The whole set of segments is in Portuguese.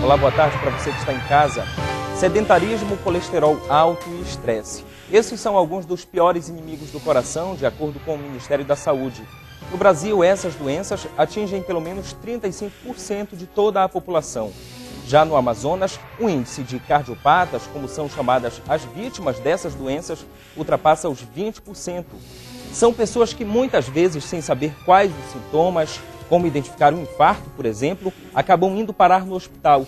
Olá, boa tarde para você que está em casa. Sedentarismo, colesterol alto e estresse. Esses são alguns dos piores inimigos do coração, de acordo com o Ministério da Saúde. No Brasil, essas doenças atingem pelo menos 35% de toda a população. Já no Amazonas, o índice de cardiopatas, como são chamadas as vítimas dessas doenças, ultrapassa os 20%. São pessoas que muitas vezes, sem saber quais os sintomas, como identificar um infarto, por exemplo, acabam indo parar no hospital.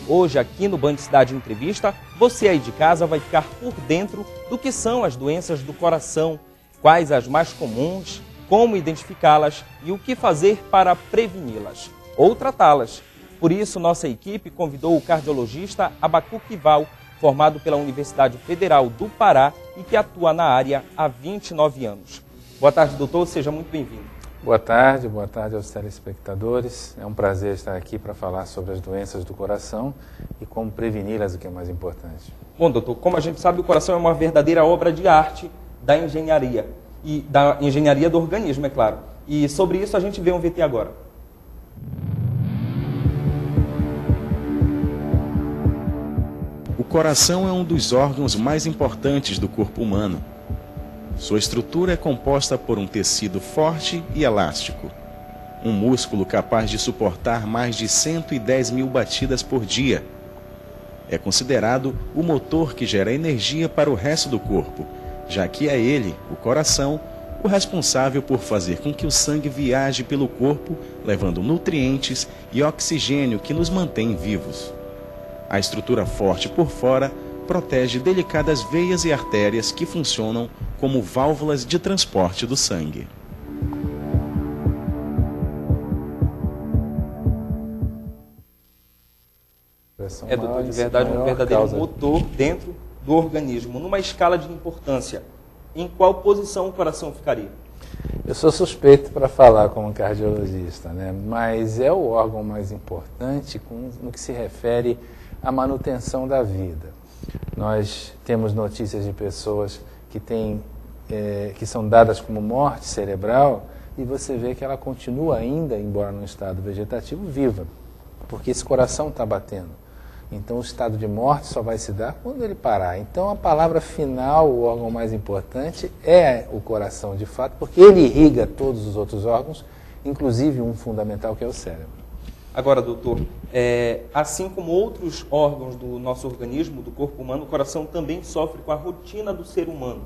Hoje, aqui no Band Cidade Entrevista, você aí de casa vai ficar por dentro do que são as doenças do coração, quais as mais comuns, como identificá-las e o que fazer para preveni-las ou tratá-las. Por isso, nossa equipe convidou o cardiologista Abacuque Val, formado pela Universidade Federal do Pará e que atua na área há 29 anos. Boa tarde, doutor. Seja muito bem-vindo. Boa tarde aos telespectadores. É um prazer estar aqui para falar sobre as doenças do coração e como preveni-las, o que é mais importante. Bom, doutor, como a gente sabe, o coração é uma verdadeira obra de arte da engenharia, e da engenharia do organismo, é claro. E sobre isso a gente vê um VT agora. O coração é um dos órgãos mais importantes do corpo humano. Sua estrutura é composta por um tecido forte e elástico. Um músculo capaz de suportar mais de 110 mil batidas por dia. É considerado o motor que gera energia para o resto do corpo, já que é ele, o coração, o responsável por fazer com que o sangue viaje pelo corpo, levando nutrientes e oxigênio que nos mantém vivos. A estrutura forte por fora protege delicadas veias e artérias que funcionam como válvulas de transporte do sangue. Doutor, de verdade, um verdadeiro motor dentro do organismo. Numa escala de importância, em qual posição o coração ficaria? Eu sou suspeito para falar como cardiologista, né? Mas é o órgão mais importante no que se refere à manutenção da vida. Nós temos notícias de pessoas que são dadas como morte cerebral e você vê que ela continua ainda, embora num estado vegetativo, viva, porque esse coração está batendo. Então o estado de morte só vai se dar quando ele parar. Então a palavra final, o órgão mais importante, é o coração de fato, porque ele irriga todos os outros órgãos, inclusive um fundamental que é o cérebro. Agora, doutor, assim como outros órgãos do nosso organismo, do corpo humano, o coração também sofre com a rotina do ser humano.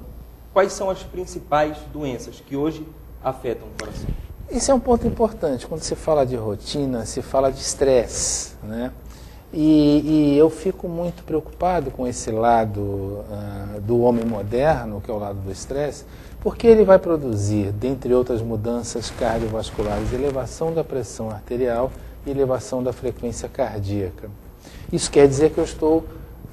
Quais são as principais doenças que hoje afetam o coração? Isso é um ponto importante. Quando se fala de rotina, se fala de estresse, né? E eu fico muito preocupado com esse lado do homem moderno, que é o lado do estresse, porque ele vai produzir, dentre outras mudanças cardiovasculares, elevação da pressão arterial e elevação da frequência cardíaca. Isso quer dizer que eu estou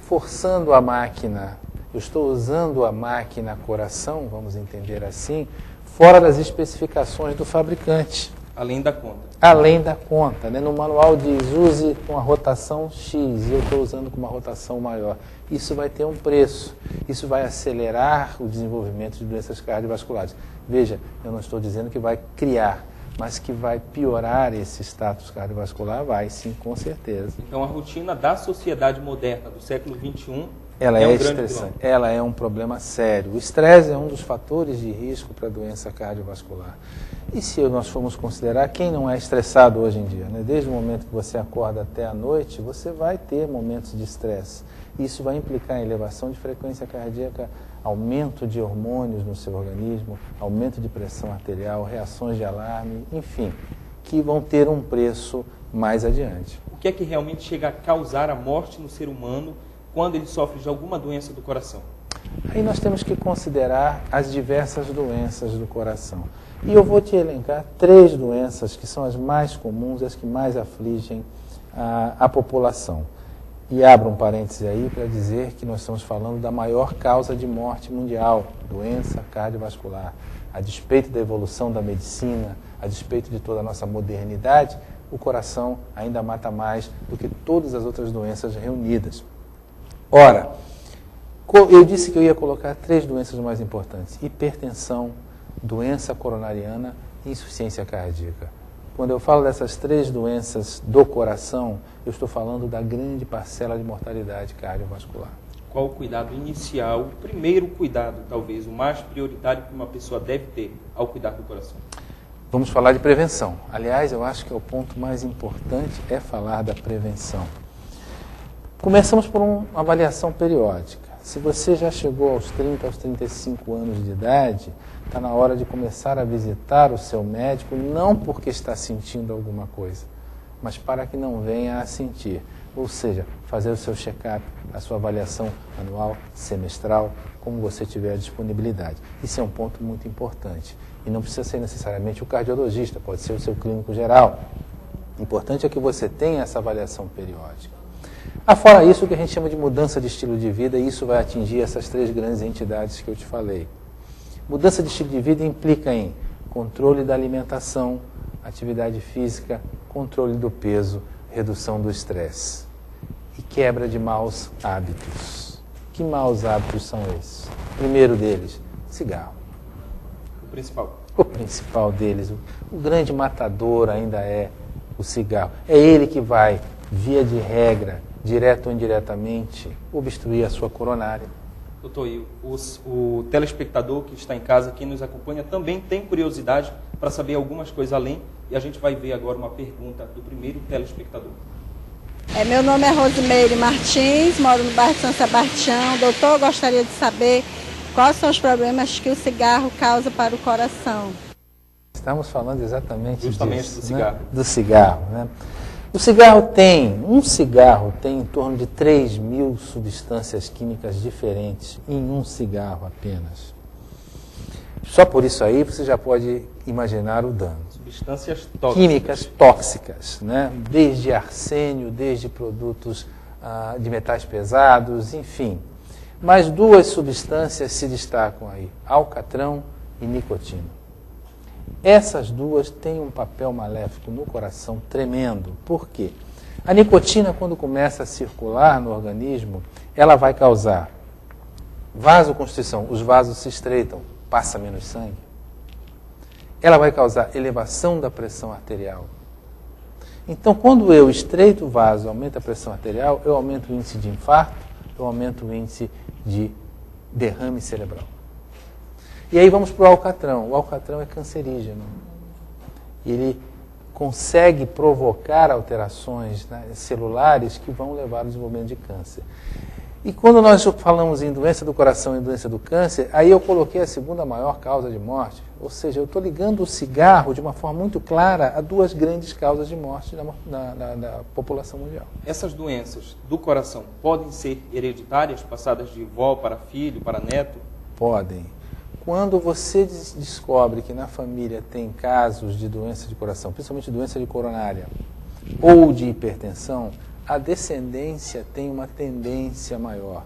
forçando a máquina, eu estou usando a máquina coração, vamos entender assim, fora das especificações do fabricante. Além da conta. Além da conta, né? No manual diz use com a rotação X e eu estou usando com uma rotação maior. Isso vai ter um preço, isso vai acelerar o desenvolvimento de doenças cardiovasculares. Veja, eu não estou dizendo que vai criar, mas que vai piorar esse status cardiovascular, vai sim, com certeza. Então a rotina da sociedade moderna do século XXI ela é estressante, ela é um problema sério. O estresse é um dos fatores de risco para a doença cardiovascular. E se nós formos considerar quem não é estressado hoje em dia, né? Desde o momento que você acorda até a noite, você vai ter momentos de estresse. Isso vai implicar em elevação de frequência cardíaca, aumento de hormônios no seu organismo, aumento de pressão arterial, reações de alarme, enfim, que vão ter um preço mais adiante. O que é que realmente chega a causar a morte no ser humano quando ele sofre de alguma doença do coração? Aí nós temos que considerar as diversas doenças do coração. E eu vou te elencar 3 doenças que são as mais comuns, as que mais afligem a população. E abro um parêntese aí para dizer que nós estamos falando da maior causa de morte mundial, doença cardiovascular. A despeito da evolução da medicina, a despeito de toda a nossa modernidade, o coração ainda mata mais do que todas as outras doenças reunidas. Ora, eu disse que eu ia colocar 3 doenças mais importantes: hipertensão, doença coronariana e insuficiência cardíaca. Quando eu falo dessas 3 doenças do coração, eu estou falando da grande parcela de mortalidade cardiovascular. Qual o cuidado inicial, o primeiro cuidado, talvez, o mais prioritário que uma pessoa deve ter ao cuidar do coração? Vamos falar de prevenção. Aliás, eu acho que o ponto mais importante é falar da prevenção. Começamos por uma avaliação periódica. Se você já chegou aos 30, aos 35 anos de idade, está na hora de começar a visitar o seu médico, não porque está sentindo alguma coisa, mas para que não venha a sentir. Ou seja, fazer o seu check-up, a sua avaliação anual, semestral, como você tiver a disponibilidade. Isso é um ponto muito importante. E não precisa ser necessariamente o cardiologista, pode ser o seu clínico geral. O importante é que você tenha essa avaliação periódica. Afora isso, o que a gente chama de mudança de estilo de vida, e isso vai atingir essas 3 grandes entidades que eu te falei. Mudança de estilo de vida implica em controle da alimentação, atividade física, controle do peso, redução do estresse e quebra de maus hábitos. Que maus hábitos são esses? O primeiro deles, cigarro. O principal. O principal deles, o grande matador ainda é o cigarro. É ele que vai, via de regra, direto ou indiretamente, obstruir a sua coronária. Doutor, e o telespectador que está em casa, quem nos acompanha, também tem curiosidade para saber algumas coisas além, e a gente vai ver agora uma pergunta do primeiro telespectador. Meu nome é Rosimeire Martins, moro no bairro São Sebastião. Doutor, eu gostaria de saber quais são os problemas que o cigarro causa para o coração. Estamos falando exatamente justamente disso, do cigarro. Né? Do cigarro, né? Um cigarro tem em torno de 3.000 substâncias químicas diferentes em um cigarro apenas. Só por isso aí você já pode imaginar o dano. Substâncias tóxicas. Químicas tóxicas, né? Desde arsênio, desde produtos de metais pesados, enfim. Mas 2 substâncias se destacam aí, alcatrão e nicotina. Essas 2 têm um papel maléfico no coração tremendo. Por quê? A nicotina, quando começa a circular no organismo, ela vai causar vasoconstrição, os vasos se estreitam, passa menos sangue. Ela vai causar elevação da pressão arterial. Então, quando eu estreito o vaso, aumento a pressão arterial, eu aumento o índice de infarto, eu aumento o índice de derrame cerebral. E aí vamos para o alcatrão. O alcatrão é cancerígeno. E ele consegue provocar alterações, né, celulares que vão levar ao desenvolvimento de câncer. E quando nós falamos em doença do coração e doença do câncer, aí eu coloquei a segunda maior causa de morte. Ou seja, eu estou ligando o cigarro de uma forma muito clara a 2 grandes causas de morte na população mundial. Essas doenças do coração podem ser hereditárias, passadas de vó para filho, para neto? Podem. Quando você descobre que na família tem casos de doença de coração, principalmente doença de coronária ou de hipertensão, a descendência tem uma tendência maior.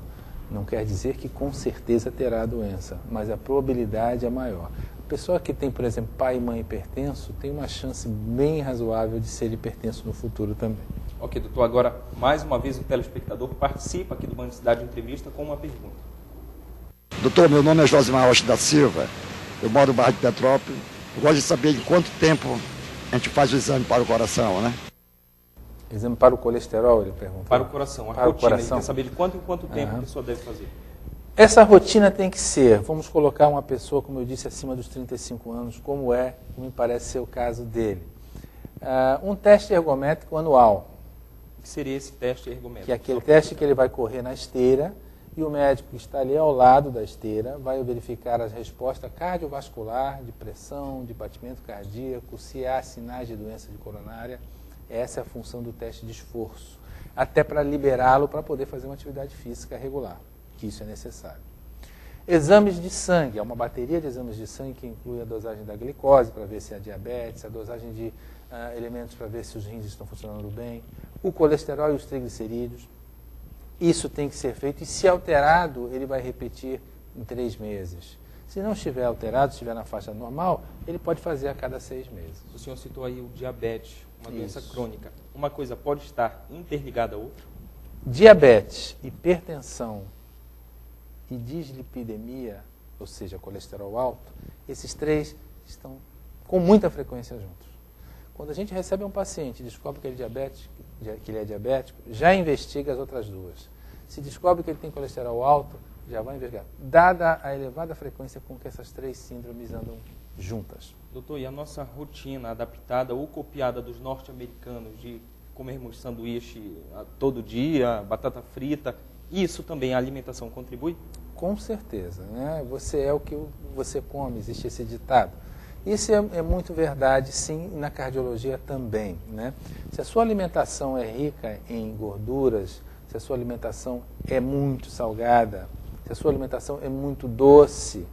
Não quer dizer que com certeza terá a doença, mas a probabilidade é maior. A pessoa que tem, por exemplo, pai e mãe hipertenso, tem uma chance bem razoável de ser hipertenso no futuro também. Ok, doutor. Agora, mais uma vez, o telespectador participa aqui do Band Cidade Entrevista com uma pergunta. Doutor, meu nome é Josimar Rocha da Silva, eu moro no bairro de Petrópolis. Eu gosto de saber em quanto tempo a gente faz o exame para o coração, né? Exame para o colesterol, ele perguntou? Para o coração, a para rotina. O coração. Ele quer saber de quanto em quanto tempo a pessoa deve fazer. Essa rotina tem que ser, vamos colocar uma pessoa, como eu disse, acima dos 35 anos, como me parece ser o caso dele. Um teste ergométrico anual. O que seria esse teste ergométrico? Que é aquele teste que ele vai correr na esteira, e o médico que está ali ao lado da esteira vai verificar as respostas cardiovascular, de pressão, de batimento cardíaco, se há sinais de doença de coronária. Essa é a função do teste de esforço, até para liberá-lo para poder fazer uma atividade física regular, que isso é necessário. Exames de sangue, é uma bateria de exames de sangue que inclui a dosagem da glicose para ver se há diabetes, a dosagem de elementos para ver se os rins estão funcionando bem, o colesterol e os triglicerídeos. Isso tem que ser feito e, se alterado, ele vai repetir em 3 meses. Se não estiver alterado, estiver na faixa normal, ele pode fazer a cada 6 meses. O senhor citou aí o diabetes, uma doença crônica. Uma coisa pode estar interligada à outra? Diabetes, hipertensão e dislipidemia, ou seja, colesterol alto, esses 3 estão com muita frequência juntos. Quando a gente recebe um paciente e descobre que ele é diabético, já investiga as outras duas. Se descobre que ele tem colesterol alto, já vai investigar. Dada a elevada frequência com que essas 3 síndromes andam juntas. Doutor, e a nossa rotina adaptada ou copiada dos norte-americanos de comermos sanduíche todo dia, batata frita, isso também a alimentação contribui? Com certeza, né? Você é o que você come, existe esse ditado. Isso é muito verdade, sim, na cardiologia também, né? Se a sua alimentação é rica em gorduras, se a sua alimentação é muito salgada, se a sua alimentação é muito doce,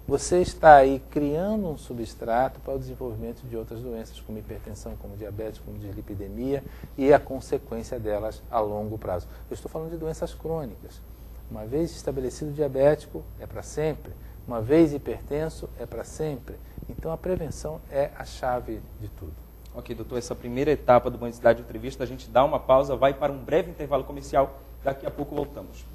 você está aí criando um substrato para o desenvolvimento de outras doenças, como hipertensão, como diabetes, como dislipidemia e a consequência delas a longo prazo. Eu estou falando de doenças crônicas. Uma vez estabelecido diabético, é para sempre. Uma vez hipertenso, é para sempre. Então a prevenção é a chave de tudo. Ok, doutor, essa primeira etapa do Bom de Cidade Entrevista, a gente dá uma pausa, vai para um breve intervalo comercial, daqui a pouco voltamos.